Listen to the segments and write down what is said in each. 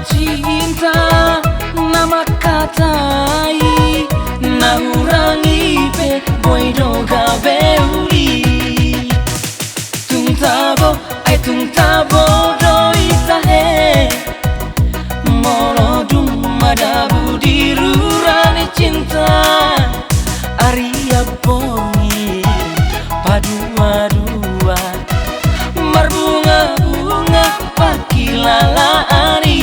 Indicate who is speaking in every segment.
Speaker 1: cinta nama katai na urangi pe boido gabe uli tung tabo doi tahe moro dum madabu dirurani cinta Arya bongi padua-dua marbunga-bunga pakilalaani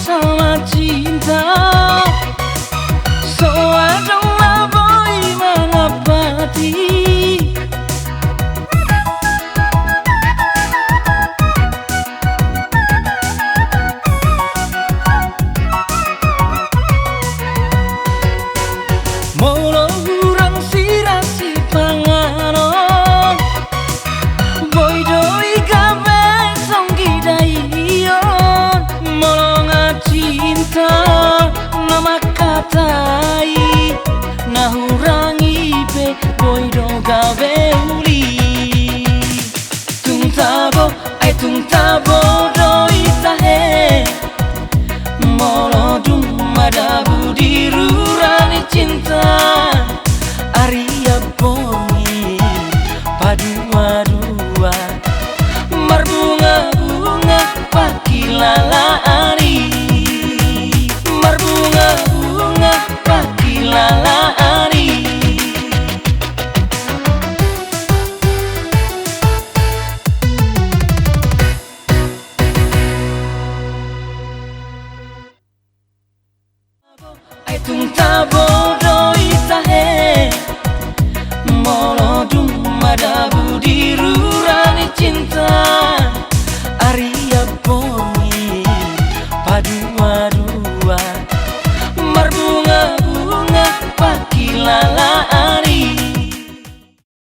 Speaker 1: sama cinta so adong boy mangapati molo hurang sirasi pangano boy doi gabe songgi daion cinta nama katai na hurangi pe boido gabe uli tung tabo doi tahe molo dum madabu dirurani cinta Arya bongi padua-dua marbunga-bunga pakilalaani marbunga-bunga pakilalaani tung tabo